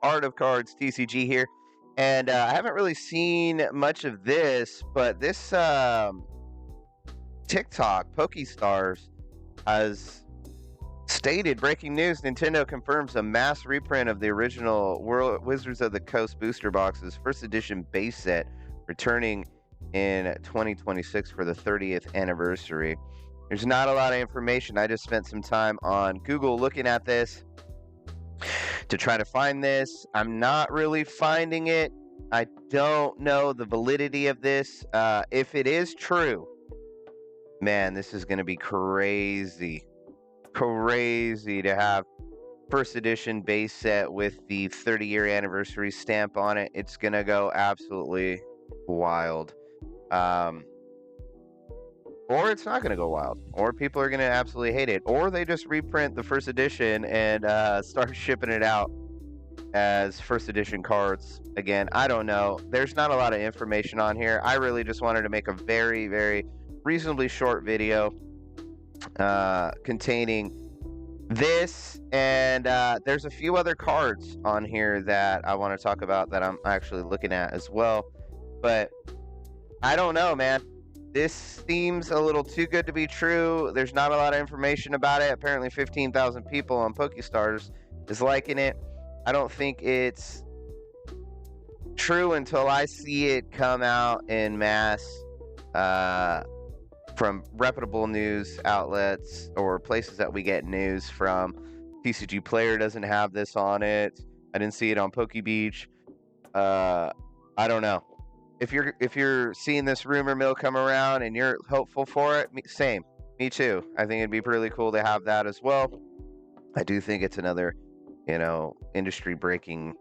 Art of Cards, TCG here. And I haven't really seen much of this, but this TikTok, Pokestars, has stated breaking news: Nintendo confirms a mass reprint of the original Wizards of the Coast booster boxes, first edition base set, returning in 2026 for the 30th anniversary. There's not a lot of information. I just spent some time on Google looking at this to try to find this. I'm not really finding it. I don't know the validity of this. If it is true, man, this is going to be crazy. Crazy to have first edition base set with the 30-year anniversary stamp on it. It's going to go absolutely wild. Or it's not going to go wild. Or people are going to absolutely hate it. Or they just reprint the first edition and start shipping it out as first edition cards again. I don't know. There's not a lot of information on here. I really just wanted to make a very, very reasonably short video containing this, and there's a few other cards on here that I want to talk about that I'm actually looking at as well. But I don't know, man. This seems a little too good to be true. There's not a lot of information about it. Apparently 15,000 people on Pokestars is liking it. I don't think it's true until I see it come out in mass from reputable news outlets or places that we get news from. TCG Player doesn't have this on it. I didn't see it on PokeBeach. I don't know. If you're seeing this rumor mill come around and you're hopeful for it, same. Me too. I think it'd be really cool to have that as well. I do think it's another, industry breaking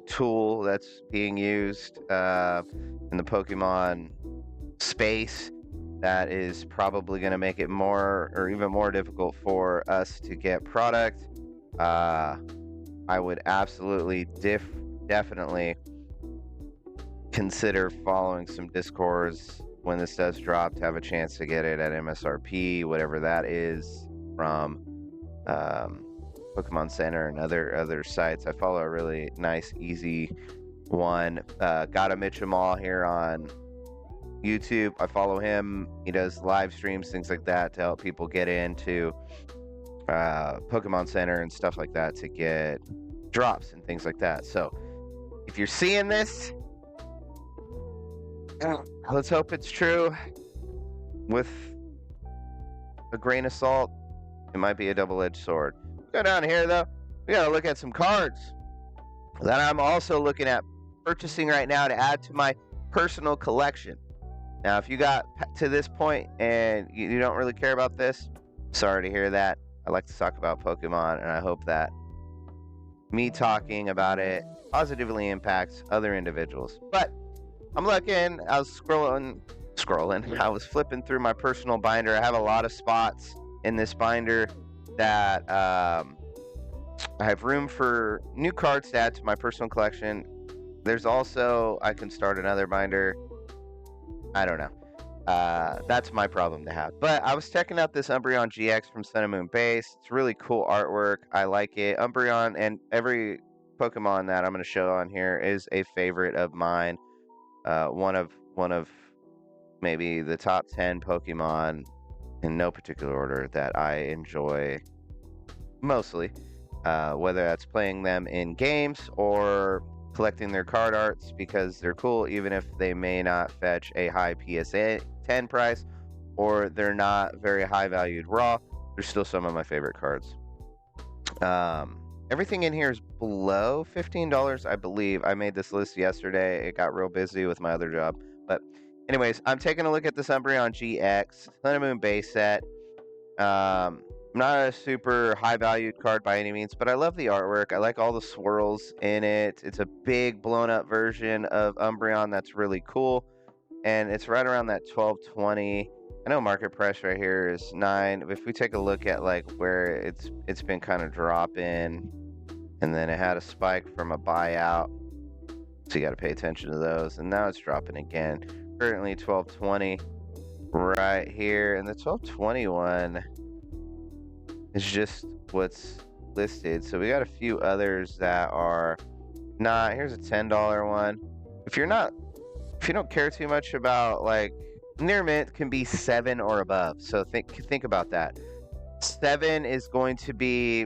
tool that's being used in the Pokemon space that is probably going to make it more or even more difficult for us to get product. I would absolutely definitely consider following some Discords when this does drop to have a chance to get it at MSRP, whatever that is, from Pokemon Center and other sites. I follow a really nice, easy one. Gotta Mitchamal here on YouTube. I follow him. He does live streams, things like that, to help people get into Pokemon Center and stuff like that to get drops and things like that. So if you're seeing this, let's hope it's true. With a grain of salt, it might be a double-edged sword. Go down here, though. We gotta look at some cards that I'm also looking at purchasing right now to add to my personal collection. Now, if you got to this point and you don't really care about this, sorry to hear that. I like to talk about Pokemon, and I hope that me talking about it positively impacts other individuals. But I'm looking, I was scrolling. I was flipping through my personal binder. I have a lot of spots in this binder that I have room for new cards to add to my personal collection. There's also, I can start another binder. I don't know. That's my problem to have. But I was checking out this Umbreon GX from Sun and Moon Base. It's really cool artwork. I like it. Umbreon and every Pokemon that I'm going to show on here is a favorite of mine. One of maybe the top 10 Pokemon in no particular order that I enjoy mostly, whether that's playing them in games or collecting their card arts because they're cool, even if they may not fetch a high PSA 10 price or they're not very high valued raw. They're still some of my favorite cards. Everything in here is below $15, I believe. I made this list yesterday. It got real busy with my other job. But anyways, I'm taking a look at this Umbreon GX, Sun and Moon base set. Not a super high-valued card by any means, but I love the artwork. I like all the swirls in it. It's a big, blown-up version of Umbreon that's really cool, and it's right around that $12.20. I know market price right here is $9. If we take a look at where it's been kind of dropping, and then it had a spike from a buyout, so you got to pay attention to those. And now it's dropping again. Currently $12.20 right here, and the $12.20 one is just what's listed. So we got a few others that are not. Here's a $10 one. If you don't care too much about, like, near mint can be 7 or above. So think about that. 7 is going to be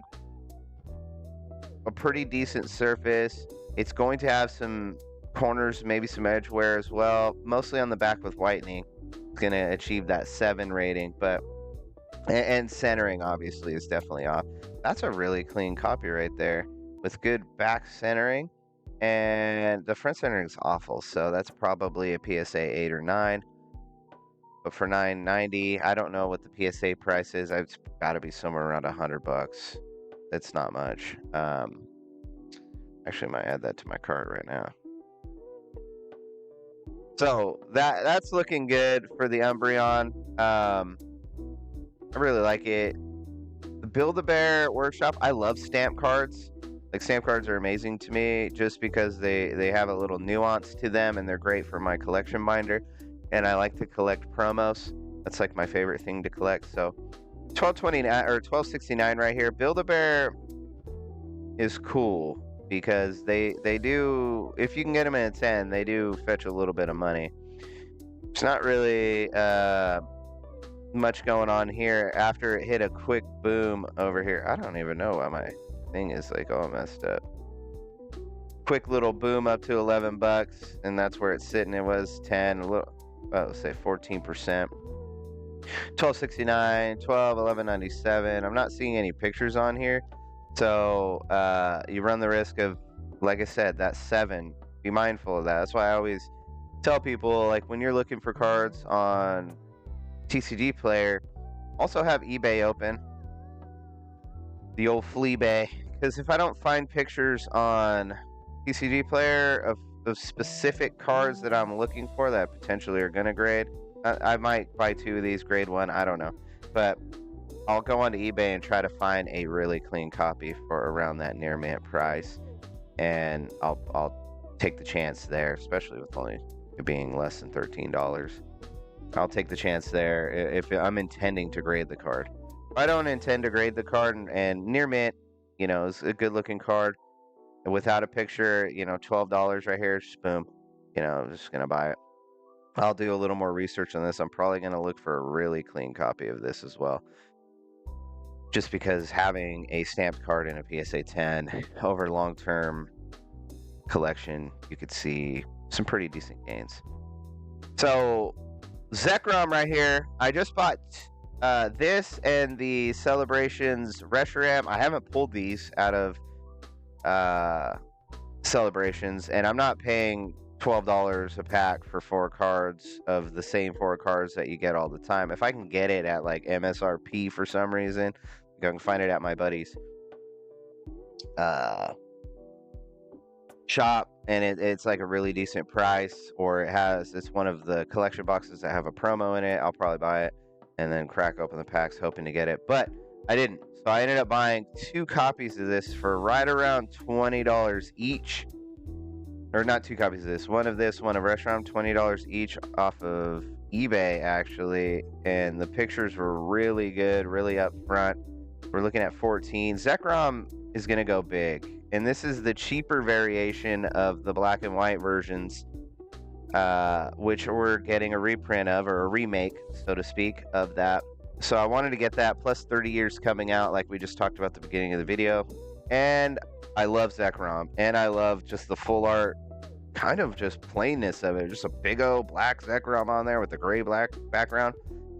a pretty decent surface. It's going to have some corners, maybe some edge wear as well, mostly on the back with whitening. It's going to achieve that 7 rating, but and centering obviously is definitely off. That's a really clean copy right there with good back centering, and the front centering is awful, so that's probably a PSA 8 or 9. But for $9.90, I don't know what the PSA price is. It's got to be somewhere around $100. That's not much. Actually, I might add that to my cart right now. So that's looking good for the Umbreon. I really like it. The Build-A-Bear Workshop, I love stamp cards. Like, stamp cards are amazing to me just because they have a little nuance to them, and they're great for my collection binder. And I like to collect promos. That's like my favorite thing to collect. So $12.29 or $12.69 right here. Build-A-Bear is cool because they do, if you can get them in a 10, they do fetch a little bit of money. It's not really much going on here after it hit a quick boom over here. I don't even know why my thing is like all messed up. Quick little boom up to $11, and that's where it's sitting. It was 10, a little, let's say 14%. $12.69, $11.97. I'm not seeing any pictures on here, so you run the risk of, like I said, that 7. Be mindful of that. That's why I always tell people, like, when you're looking for cards on TCG Player, also have eBay open, the old Fleabay, because if I don't find pictures on TCG Player of specific cards that I'm looking for that potentially are gonna grade, I might buy 2 of these grade 1, I don't know, but I'll go onto eBay and try to find a really clean copy for around that near mint price, and I'll take the chance there, especially with only it being less than $13. I'll take the chance there if I'm intending to grade the card. If I don't intend to grade the card, and near mint, you know, is a good looking card without a picture, you know, $12 right here, just boom, you know, I'm just gonna buy it. I'll do a little more research on this. I'm probably gonna look for a really clean copy of this as well, just because having a stamped card in a PSA 10 over long-term collection, you could see some pretty decent gains. So Zekrom right here, I just bought this and the Celebrations Reshiram. I haven't pulled these out of Celebrations, and I'm not paying $12 a pack for 4 cards of the same 4 cards that you get all the time. If I can get it at like MSRP for some reason, I can find it at my buddy's shop, and it's like a really decent price, or it's one of the collection boxes that have a promo in it, I'll probably buy it and then crack open the packs hoping to get it, but I didn't. So I ended up buying 2 copies of this for right around $20 each. Or not 2 copies of this, one of Reshiram, $20 each off of eBay actually, and the pictures were really good, really up front. We're looking at 14. Zekrom is going to go big, and this is the cheaper variation of the black and white versions, which we're getting a reprint of, or a remake, so to speak, of that. So I wanted to get that, plus 30 years coming out, like we just talked about at the beginning of the video. And I love Zekrom, and I love just the full art, kind of just plainness of it. Just a big old black Zekrom on there with the gray-black background.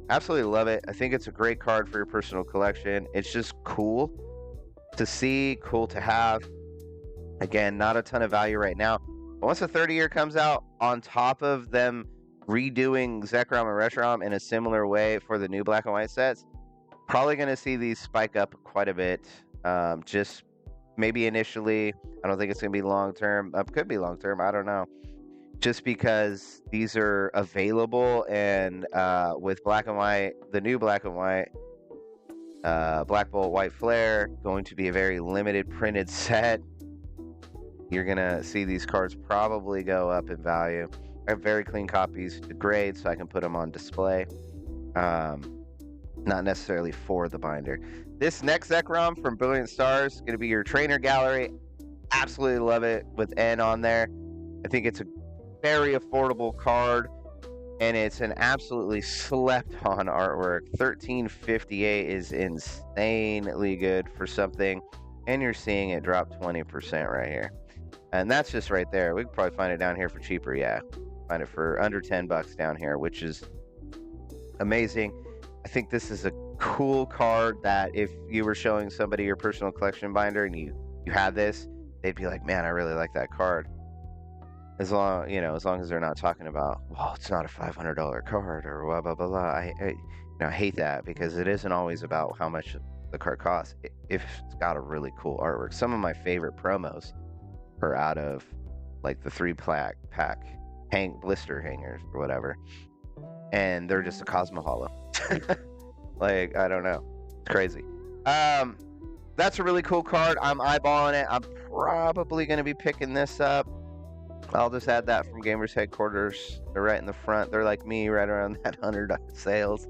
Absolutely love it. I think it's a great card for your personal collection. It's just cool to see, cool to have. Again, not a ton of value right now. But once the 30-year comes out, on top of them redoing Zekrom and Reshiram in a similar way for the new black and white sets, probably going to see these spike up quite a bit. Just maybe initially. I don't think it's going to be long-term. Could be long-term. I don't know. Just because these are available, and with black and white, the new black and white, Black Bolt White Flare, going to be a very limited printed set. You're going to see these cards probably go up in value. I have very clean copies to grade, so I can put them on display. Not necessarily for the binder. This next Zekrom from Brilliant Stars is going to be your trainer gallery. Absolutely love it with N on there. I think it's a very affordable card, and it's an absolutely slept on artwork. 1358 is insanely good for something, and you're seeing it drop 20% right here. And that's just right there. We could probably find it down here for cheaper. Yeah, find it for under $10 down here, which is amazing. I think this is a cool card that if you were showing somebody your personal collection binder and you had this, they'd be like, man, I really like that card. As long as they're not talking about, well, it's not a $500 card or blah blah blah. I hate that, because it isn't always about how much the card costs. If it's got a really cool artwork. Some of my favorite promos are out of like the 3-pack blister hangers or whatever, and they're just a Cosmo Holo. Like, I don't know, it's crazy. That's a really cool card. I'm eyeballing it. I'm probably going to be picking this up. I'll just add that from Gamers Headquarters. They're right in the front. They're like me, right around that 100 sales.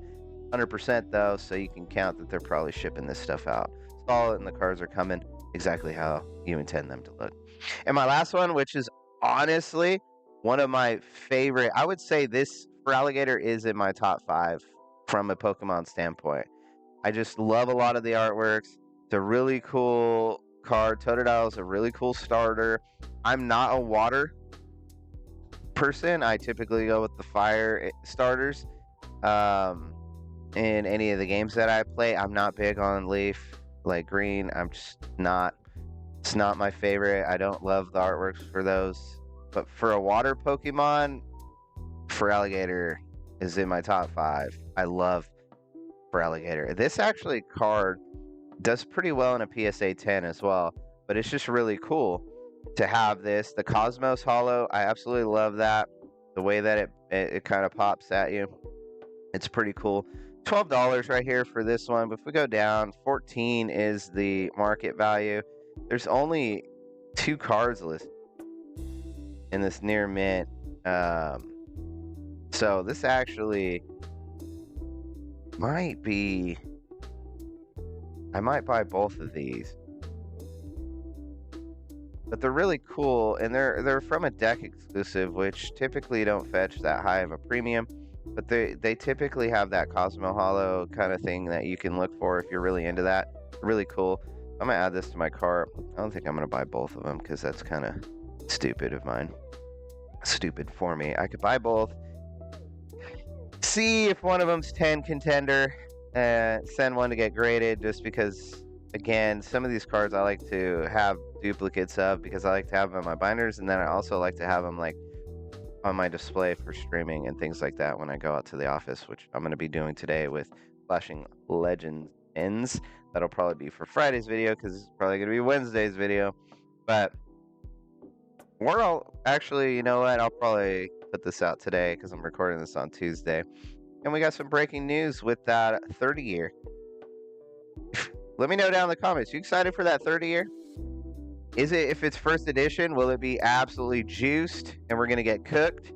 100% though, so you can count that they're probably shipping this stuff out. Solid, and the cards are coming exactly how you intend them to look. And my last one, which is honestly one of my favorite, I would say this Feraligatr is in my top 5 from a Pokemon standpoint. I just love a lot of the artworks. It's a really cool card. Totodile is a really cool starter. I'm not a water person. I typically go with the fire starters. In any of the games that I play, I'm not big on leaf, like green. I'm just not. It's not my favorite. I don't love the artworks for those. But for a water Pokemon, Feraligatr is in my top 5. I love Feraligatr. This actually card does pretty well in a PSA 10 as well, but it's just really cool to have this. The Cosmos Holo, I absolutely love that. The way that it kind of pops at you, it's pretty cool. $12 right here for this one, but if we go down, 14 is the market value. There's only 2 cards listed in this near mint, so this actually might be, I might buy both of these, but they're really cool, and they're from a deck exclusive, which typically don't fetch that high of a premium. But they typically have that Cosmo Holo kind of thing that you can look for if you're really into that. Really cool. I'm going to add this to my cart. I don't think I'm going to buy both of them, because that's kind of stupid of mine. Stupid for me. I could buy both. See if one of them's 10 contender. Send one to get graded, just because, again, some of these cards I like to have duplicates of, because I like to have them in my binders, and then I also like to have them like on my display for streaming and things like that when I go out to the office, which I'm going to be doing today with Flashing Legends Ends. That'll probably be for Friday's video, because it's probably going to be Wednesday's video. But or I'll actually, you know what, I'll probably put this out today, because I'm recording this on Tuesday. And we got some breaking news with that 30-year. Let me know down in the comments. You excited for that 30-year? Is it, if it's first edition, will it be absolutely juiced and we're going to get cooked?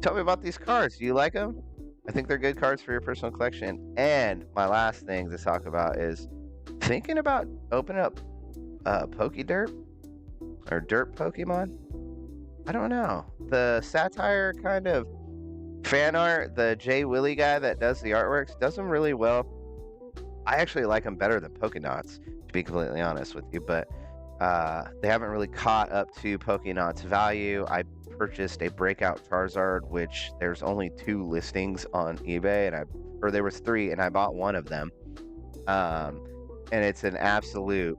Tell me about these cards. Do you like them? I think they're good cards for your personal collection. And my last thing to talk about is thinking about opening up Pokéderp or Derp Pokemon. I don't know. The satire kind of fan art, the Jay Willie guy that does the artworks, does them really well. I actually like them better than Pokénauts, to be completely honest with you, but they haven't really caught up to Pokénauts value. I purchased a breakout Charizard, which there's only 2 listings on eBay, or there was 3, and I bought one of them. And it's an absolute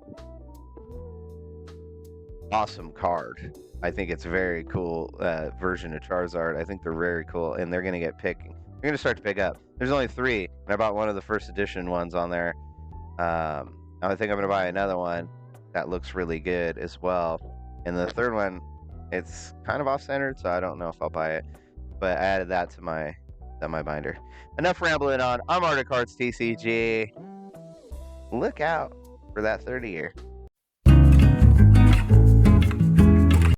awesome card. I think it's a very cool version of Charizard. I think they're very cool, and they're going to get picked. They're going to start to pick up. There's only 3, and I bought one of the first edition ones on there. I think I'm going to buy another one that looks really good as well. And the third one, it's kind of off-centered, so I don't know if I'll buy it. But I added that to my binder. Enough rambling on. I'm Arctic Cards TCG. Look out for that 30-year.